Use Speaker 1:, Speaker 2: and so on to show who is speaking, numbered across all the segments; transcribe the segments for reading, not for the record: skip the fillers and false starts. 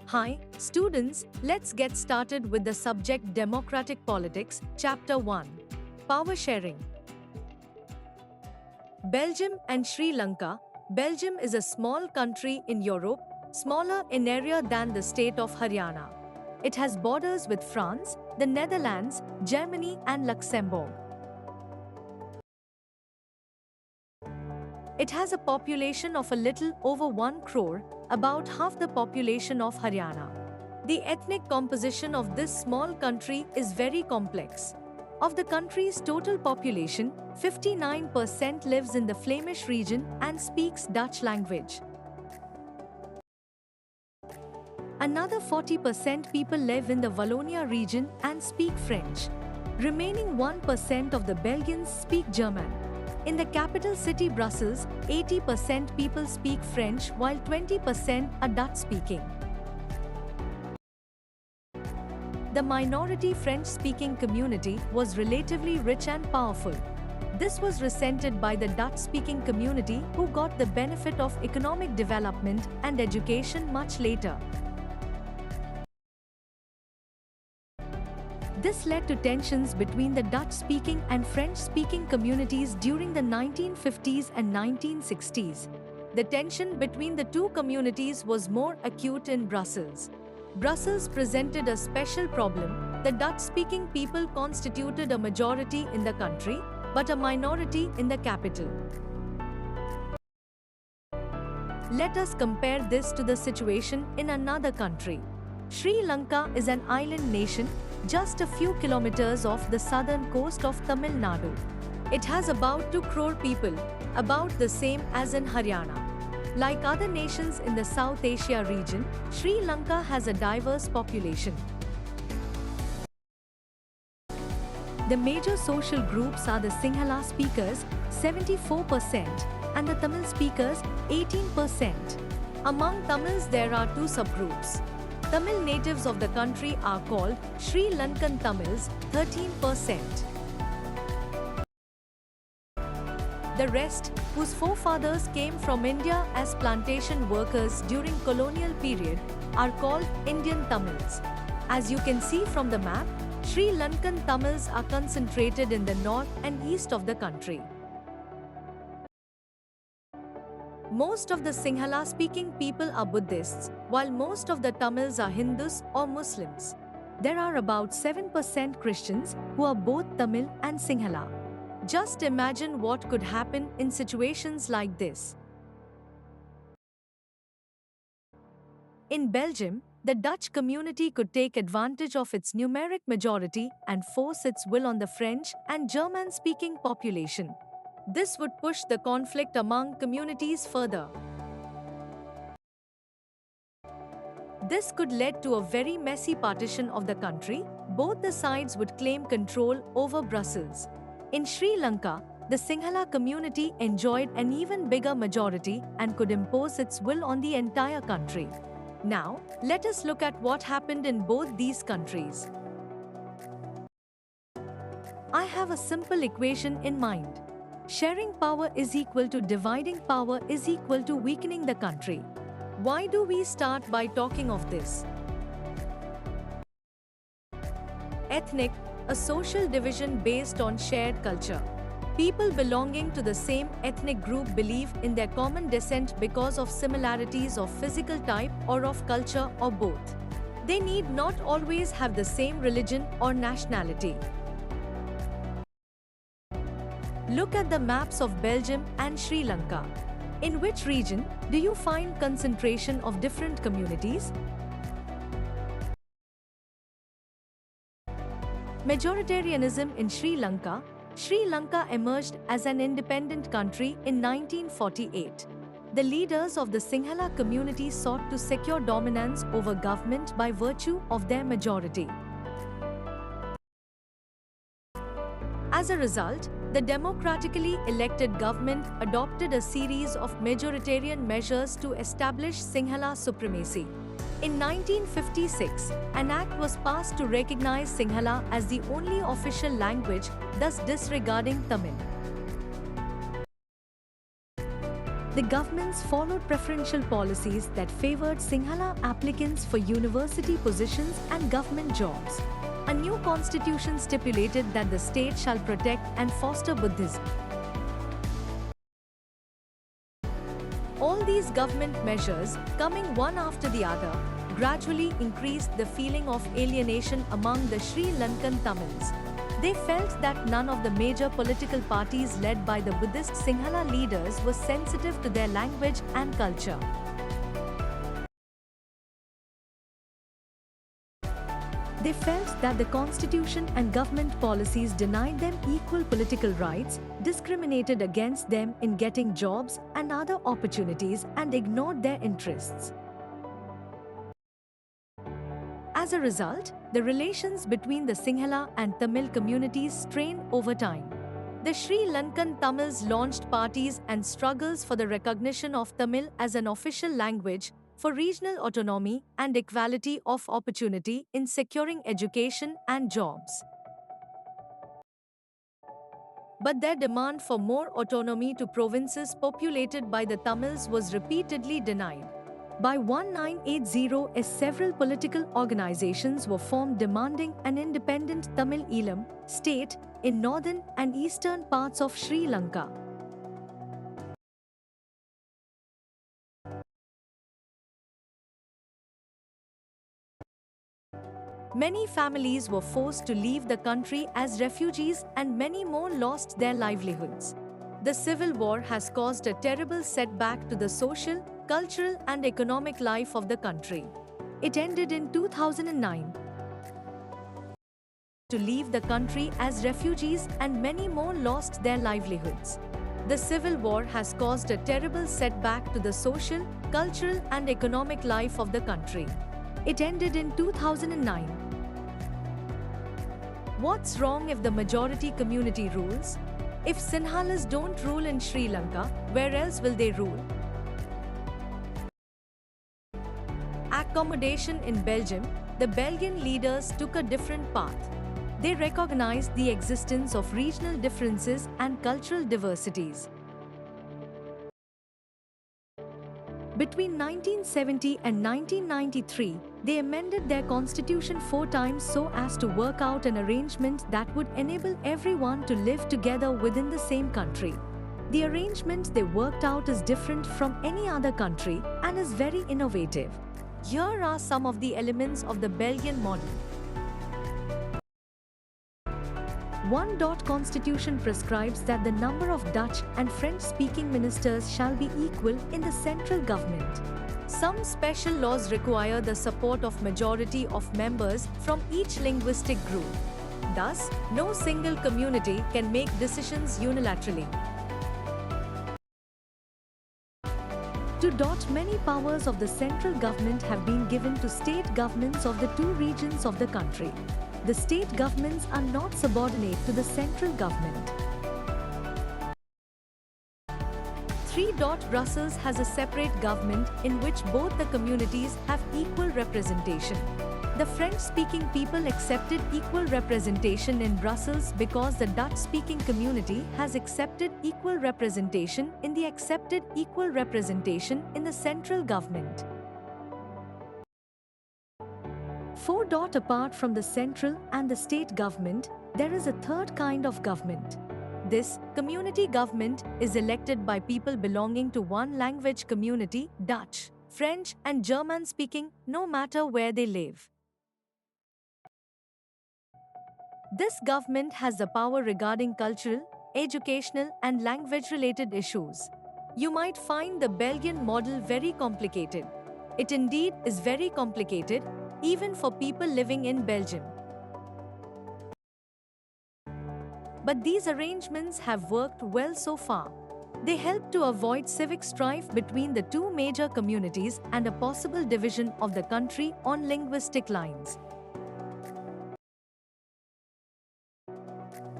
Speaker 1: Hi, students, let's get started with the subject Democratic Politics, Chapter 1. Power Sharing. Belgium and Sri Lanka. Belgium is a small country in Europe, smaller in area than the state of Haryana. It has borders with France, the Netherlands, Germany, and Luxembourg. It has a population of a little over 1 crore, about half the population of Haryana. The ethnic composition of this small country is very complex. Of the country's total population, 59% lives in the Flemish region and speaks Dutch language. Another 40% people live in the Wallonia region and speak French. Remaining 1% of the Belgians speak German. In the capital city Brussels, 80% people speak French while 20% are Dutch-speaking. The minority French-speaking community was relatively rich and powerful. This was resented by the Dutch-speaking community who got the benefit of economic development and education much later. This led to tensions between the Dutch-speaking and French-speaking communities during the 1950s and 1960s. The tension between the two communities was more acute in Brussels. Brussels presented a special problem. The Dutch-speaking people constituted a majority in the country, but a minority in the capital. Let us compare this to the situation in another country. Sri Lanka is an island nation, just a few kilometers off the southern coast of Tamil Nadu. It has about 2 crore people, about the same as in Haryana. Like other nations in the South Asia region, Sri Lanka has a diverse population. The major social groups are the Sinhala speakers, 74%, and the Tamil speakers, 18%. Among Tamils there are two subgroups. Tamil natives of the country are called Sri Lankan Tamils, 13%. The rest, whose forefathers came from India as plantation workers during colonial period, are called Indian Tamils. As you can see from the map, Sri Lankan Tamils are concentrated in the north and east of the country. Most of the Sinhala-speaking people are Buddhists, while most of the Tamils are Hindus or Muslims. There are about 7% Christians who are both Tamil and Sinhala. Just imagine what could happen in situations like this. In Belgium, the Dutch community could take advantage of its numeric majority and force its will on the French and German-speaking population. This would push the conflict among communities further. This could lead to a very messy partition of the country. Both the sides would claim control over Brussels. In Sri Lanka, the Sinhala community enjoyed an even bigger majority and could impose its will on the entire country. Now, let us look at what happened in both these countries. I have a simple equation in mind. Sharing power is equal to dividing power is equal to weakening the country. Why do we start by talking of this? Ethnic, a social division based on shared culture. People belonging to the same ethnic group believe in their common descent because of similarities of physical type or of culture or both. They need not always have the same religion or nationality. Look at the maps of Belgium and Sri Lanka. In which region do you find concentration of different communities? Majoritarianism in Sri Lanka. Sri Lanka emerged as an independent country in 1948. The leaders of the Sinhala community sought to secure dominance over government by virtue of their majority. As a result, the democratically elected government adopted a series of majoritarian measures to establish Sinhala supremacy. In 1956, an act was passed to recognize Sinhala as the only official language, thus disregarding Tamil. The governments followed preferential policies that favored Sinhala applicants for university positions and government jobs. A new constitution stipulated that the state shall protect and foster Buddhism. All these government measures, coming one after the other, gradually increased the feeling of alienation among the Sri Lankan Tamils. They felt that none of the major political parties led by the Buddhist Sinhala leaders was sensitive to their language and culture. They felt that the constitution and government policies denied them equal political rights, discriminated against them in getting jobs and other opportunities, and ignored their interests. As a result, the relations between the Sinhala and Tamil communities strained over time. The Sri Lankan Tamils launched parties and struggles for the recognition of Tamil as an official language, for regional autonomy and equality of opportunity in securing education and jobs. But their demand for more autonomy to provinces populated by the Tamils was repeatedly denied. By 1980, several political organizations were formed demanding an independent Tamil Eelam state in northern and eastern parts of Sri Lanka. Many families were forced to leave the country as refugees and many more lost their livelihoods. The civil war has caused a terrible setback to the social, cultural and economic life of the country. It ended in 2009. To leave the country as refugees and many more lost their livelihoods. The civil war has caused a terrible setback to the social, cultural and economic life of the country. It ended in 2009. What's wrong if the majority community rules? If Sinhalas don't rule in Sri Lanka, where else will they rule? Accommodation in Belgium, the Belgian leaders took a different path. They recognized the existence of regional differences and cultural diversities. Between 1970 and 1993, they amended their constitution 4 times so as to work out an arrangement that would enable everyone to live together within the same country. The arrangement they worked out is different from any other country and is very innovative. Here are some of the elements of the Belgian model. 1. Constitution prescribes that the number of Dutch and French-speaking ministers shall be equal in the central government. Some special laws require the support of majority of members from each linguistic group. Thus, no single community can make decisions unilaterally. 2. Many powers of the central government have been given to state governments of the 2 regions of the country. The state governments are not subordinate to the central government. 3. Brussels has a separate government in which both the communities have equal representation. The French-speaking people accepted equal representation in Brussels because the Dutch-speaking community has accepted equal representation in the accepted equal representation in the central government. 4. Apart from the central and the state government, there is a third kind of government. This community government is elected by people belonging to one language community, Dutch, French and German speaking, no matter where they live. This government has the power regarding cultural, educational and language-related issues. You might find the Belgian model very complicated. It indeed is very complicated, even for people living in Belgium. But these arrangements have worked well so far. They help to avoid civic strife between the 2 major communities and a possible division of the country on linguistic lines.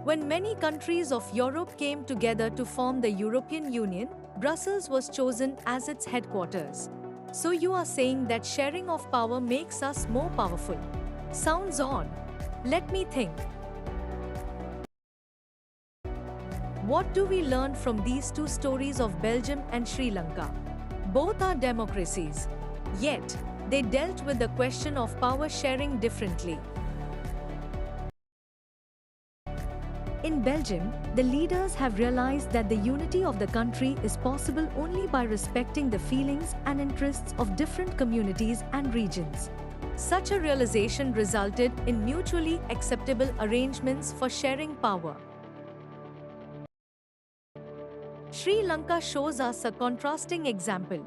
Speaker 1: When many countries of Europe came together to form the European Union, Brussels was chosen as its headquarters. So you are saying that sharing of power makes us more powerful. Sounds odd. Let me think. What do we learn from these two stories of Belgium and Sri Lanka? Both are democracies. Yet, they dealt with the question of power sharing differently. In Belgium, the leaders have realized that the unity of the country is possible only by respecting the feelings and interests of different communities and regions. Such a realization resulted in mutually acceptable arrangements for sharing power. Sri Lanka shows us a contrasting example.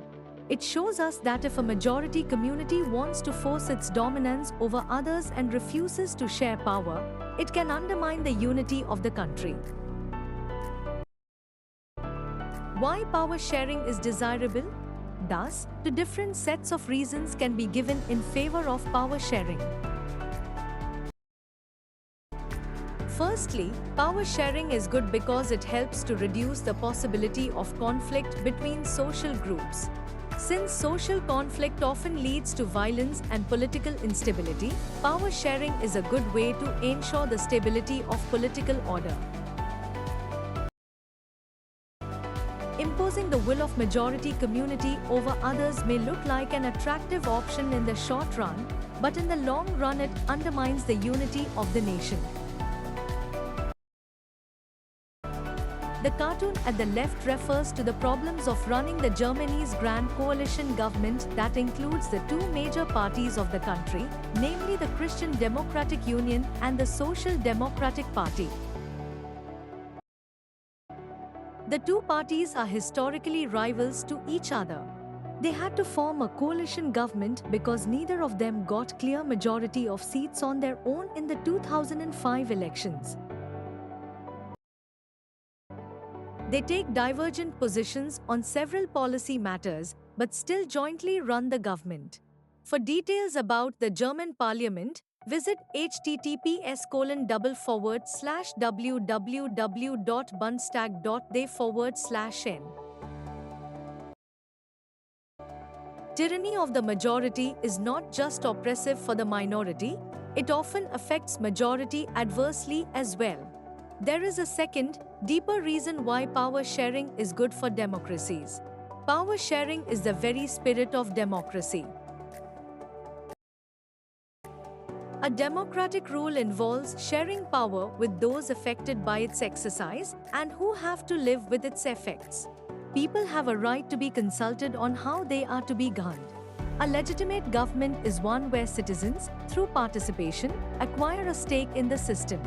Speaker 1: It shows us that if a majority community wants to force its dominance over others and refuses to share power, it can undermine the unity of the country. Why power sharing is desirable? Thus, two different sets of reasons can be given in favor of power sharing. Firstly, power sharing is good because it helps to reduce the possibility of conflict between social groups. Since social conflict often leads to violence and political instability, power sharing is a good way to ensure the stability of political order. Imposing the will of majority community over others may look like an attractive option in the short run, but in the long run it undermines the unity of the nation. The cartoon at the left refers to the problems of running the Germany's Grand Coalition government that includes the two major parties of the country, namely the Christian Democratic Union and the Social Democratic Party. The two parties are historically rivals to each other. They had to form a coalition government because neither of them got clear majority of seats on their own in the 2005 elections. They take divergent positions on several policy matters, but still jointly run the government. For details about the German parliament, visit https://www.bundestag.de/n. Tyranny of the majority is not just oppressive for the minority, it often affects majority adversely as well. There is a second, deeper reason why power sharing is good for democracies. Power sharing is the very spirit of democracy. A democratic rule involves sharing power with those affected by its exercise and who have to live with its effects. People have a right to be consulted on how they are to be governed. A legitimate government is one where citizens, through participation, acquire a stake in the system.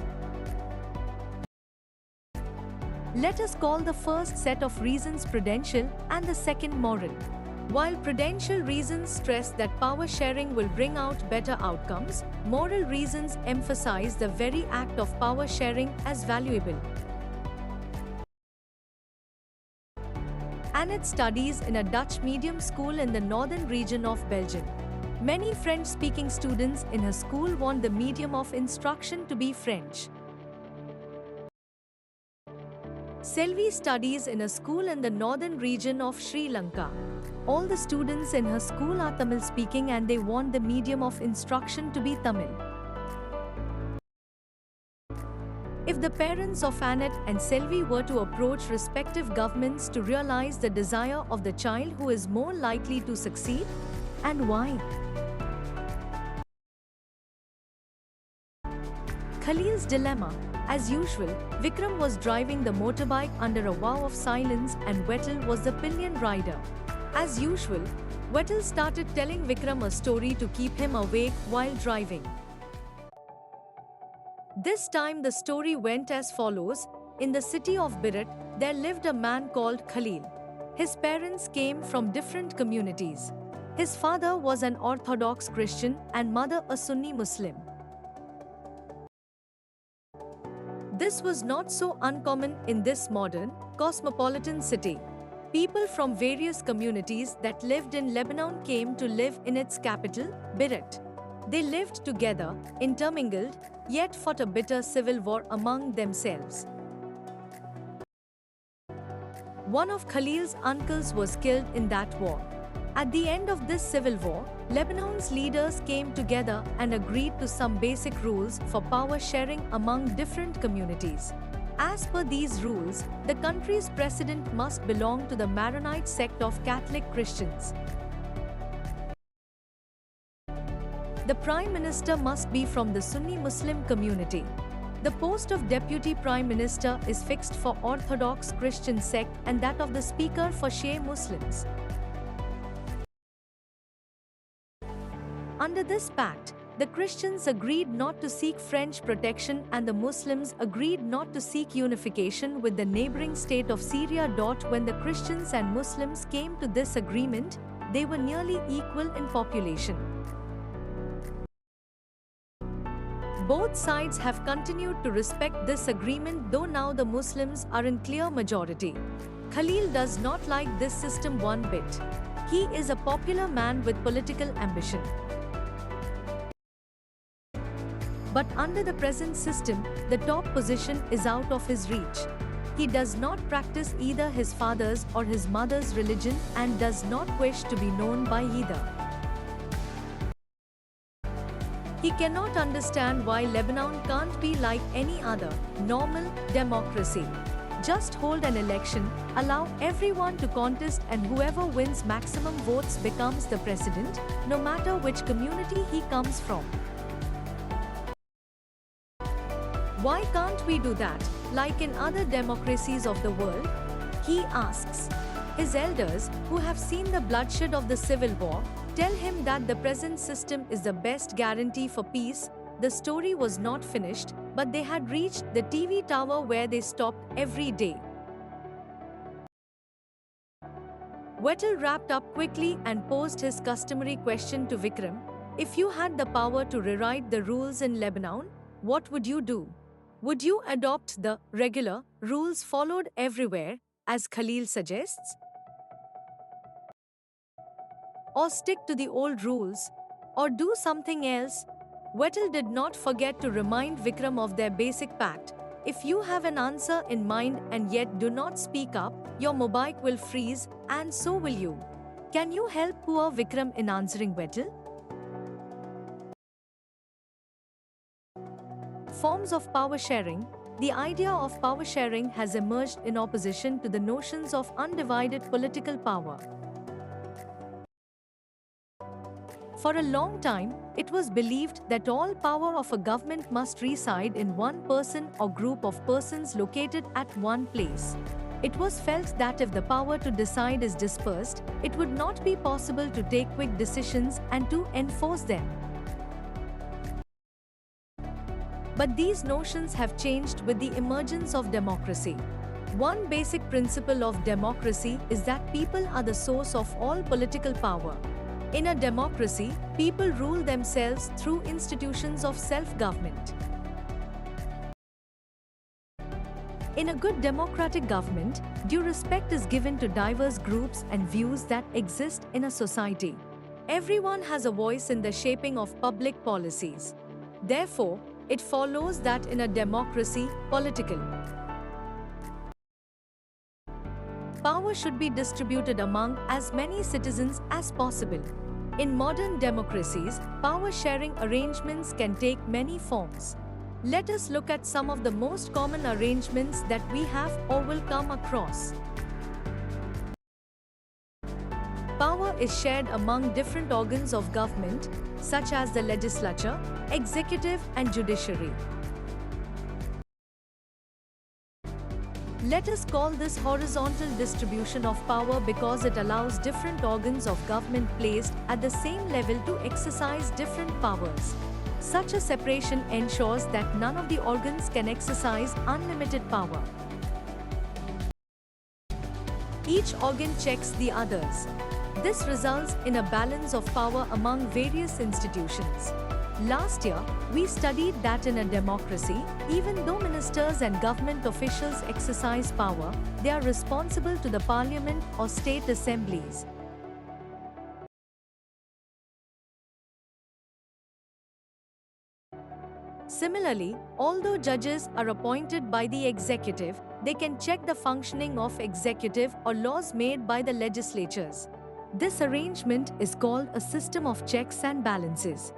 Speaker 1: Let us call the first set of reasons prudential and the second moral. While prudential reasons stress that power sharing will bring out better outcomes, moral reasons emphasize the very act of power sharing as valuable. Annette studies in a Dutch medium school in the northern region of Belgium. Many French-speaking students in her school want the medium of instruction to be French. Selvi studies in a school in the northern region of Sri Lanka. All the students in her school are Tamil speaking and they want the medium of instruction to be Tamil. If the parents of Annette and Selvi were to approach respective governments to realize the desire of the child who is more likely to succeed, and why? Khalil's dilemma. As usual, Vikram was driving the motorbike under a vow of silence and Vettel was the pillion rider. As usual, Vettel started telling Vikram a story to keep him awake while driving. This time the story went as follows. In the city of Birat, there lived a man called Khalil. His parents came from different communities. His father was an Orthodox Christian and mother a Sunni Muslim. This was not so uncommon in this modern, cosmopolitan city. People from various communities that lived in Lebanon came to live in its capital, Beirut. They lived together, intermingled, yet fought a bitter civil war among themselves. One of Khalil's uncles was killed in that war. At the end of this civil war, Lebanon's leaders came together and agreed to some basic rules for power sharing among different communities. As per these rules, the country's president must belong to the Maronite sect of Catholic Christians. The Prime Minister must be from the Sunni Muslim community. The post of Deputy Prime Minister is fixed for Orthodox Christian sect and that of the Speaker for Shia Muslims. Under this pact, the Christians agreed not to seek French protection and the Muslims agreed not to seek unification with the neighboring state of Syria. When the Christians and Muslims came to this agreement, they were nearly equal in population. Both sides have continued to respect this agreement, though now the Muslims are in clear majority. Khalil does not like this system one bit. He is a popular man with political ambition. But under the present system, the top position is out of his reach. He does not practice either his father's or his mother's religion and does not wish to be known by either. He cannot understand why Lebanon can't be like any other normal democracy. Just hold an election, allow everyone to contest, and whoever wins maximum votes becomes the president, no matter which community he comes from. Why can't we do that, like in other democracies of the world? He asks. His elders, who have seen the bloodshed of the civil war, tell him that the present system is the best guarantee for peace. The story was not finished, but they had reached the TV tower where they stopped every day. Vettel wrapped up quickly and posed his customary question to Vikram. If you had the power to rewrite the rules in Lebanon, what would you do? Would you adopt the regular rules followed everywhere, as Khalil suggests? Or stick to the old rules? Or do something else? Vettel did not forget to remind Vikram of their basic pact. If you have an answer in mind and yet do not speak up, your mobile will freeze, and so will you. Can you help poor Vikram in answering Vettel? Forms of power sharing. The idea of power sharing has emerged in opposition to the notions of undivided political power. For a long time, it was believed that all power of a government must reside in one person or group of persons located at one place. It was felt that if the power to decide is dispersed, it would not be possible to take quick decisions and to enforce them. But these notions have changed with the emergence of democracy. One basic principle of democracy is that people are the source of all political power. In a democracy, people rule themselves through institutions of self-government. In a good democratic government, due respect is given to diverse groups and views that exist in a society. Everyone has a voice in the shaping of public policies. Therefore, it follows that in a democracy, political power should be distributed among as many citizens as possible. In modern democracies, power-sharing arrangements can take many forms. Let us look at some of the most common arrangements that we have or will come across. Power is shared among different organs of government, such as the legislature, executive, and judiciary. Let us call this horizontal distribution of power because it allows different organs of government placed at the same level to exercise different powers. Such a separation ensures that none of the organs can exercise unlimited power. Each organ checks the others. This results in a balance of power among various institutions. Last year, we studied that in a democracy, even though ministers and government officials exercise power, they are responsible to the parliament or state assemblies. Similarly, although judges are appointed by the executive, they can check the functioning of executive or laws made by the legislatures. This arrangement is called a system of checks and balances.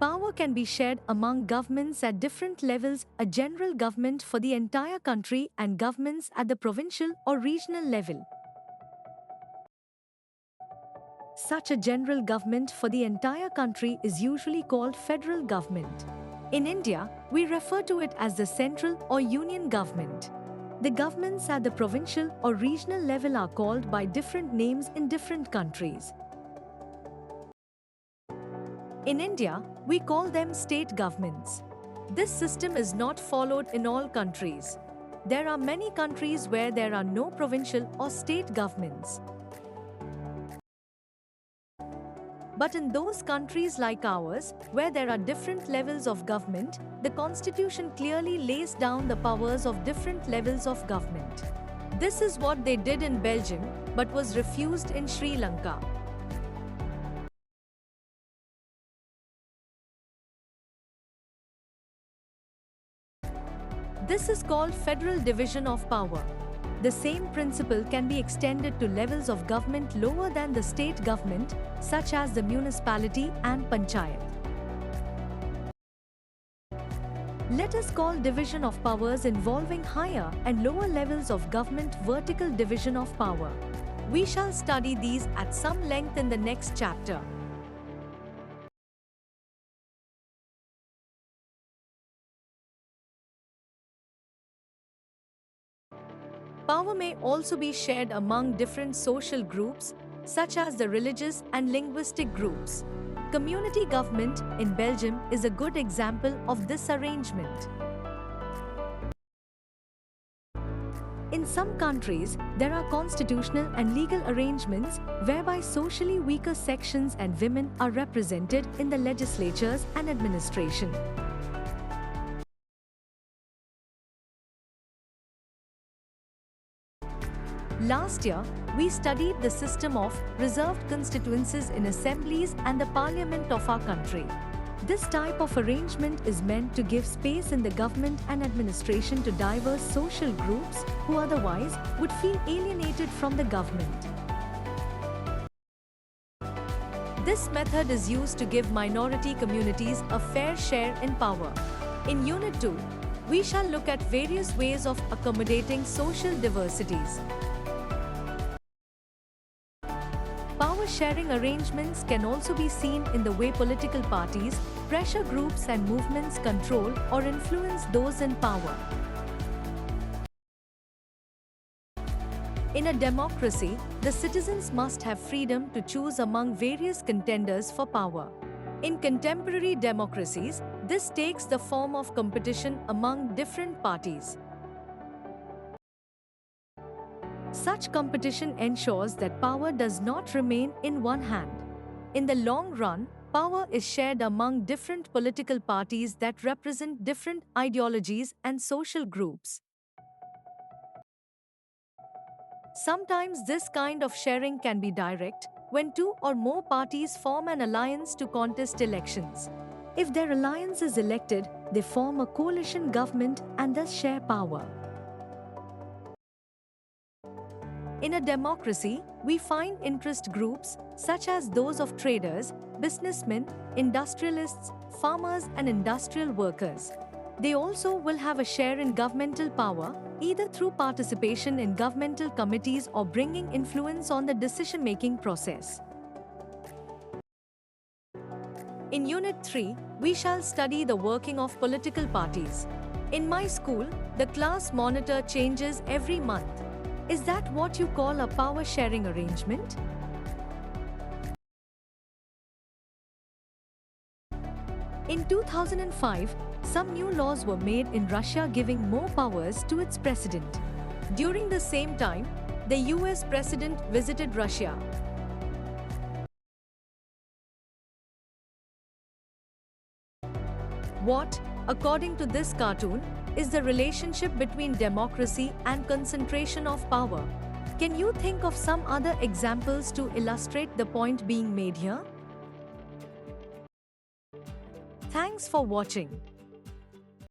Speaker 1: Power can be shared among governments at different levels, a general government for the entire country and governments at the provincial or regional level. Such a general government for the entire country is usually called federal government. In India, we refer to it as the central or union government. The governments at the provincial or regional level are called by different names in different countries. In India, we call them state governments. This system is not followed in all countries. There are many countries where there are no provincial or state governments. But in those countries like ours, where there are different levels of government, the constitution clearly lays down the powers of different levels of government. This is what they did in Belgium, but was refused in Sri Lanka. This is called federal division of power. The same principle can be extended to levels of government lower than the state government, such as the municipality and panchayat. Let us call division of powers involving higher and lower levels of government vertical division of power. We shall study these at some length in the next chapter. Power may also be shared among different social groups, such as the religious and linguistic groups. Community government in Belgium is a good example of this arrangement. In some countries, there are constitutional and legal arrangements whereby socially weaker sections and women are represented in the legislatures and administration. Last year, we studied the system of reserved constituencies in assemblies and the parliament of our country. This type of arrangement is meant to give space in the government and administration to diverse social groups who otherwise would feel alienated from the government. This method is used to give minority communities a fair share in power. In Unit 2, we shall look at various ways of accommodating social diversities. Power-sharing arrangements can also be seen in the way political parties, pressure groups and movements control or influence those in power. In a democracy, the citizens must have freedom to choose among various contenders for power. In contemporary democracies, this takes the form of competition among different parties. Such competition ensures that power does not remain in one hand. In the long run, power is shared among different political parties that represent different ideologies and social groups. Sometimes this kind of sharing can be direct, when two or more parties form an alliance to contest elections. If their alliance is elected, they form a coalition government and thus share power. In a democracy, we find interest groups such as those of traders, businessmen, industrialists, farmers and industrial workers. They also will have a share in governmental power, either through participation in governmental committees or bringing influence on the decision-making process. In Unit 3, we shall study the working of political parties. In my school, the class monitor changes every month. Is that what you call a power-sharing arrangement? In 2005, some new laws were made in Russia giving more powers to its president. During the same time, the US president visited Russia. What, according to this cartoon, is the relationship between democracy and concentration of power? Can you think of some other examples to illustrate the point being made here? Thanks for watching.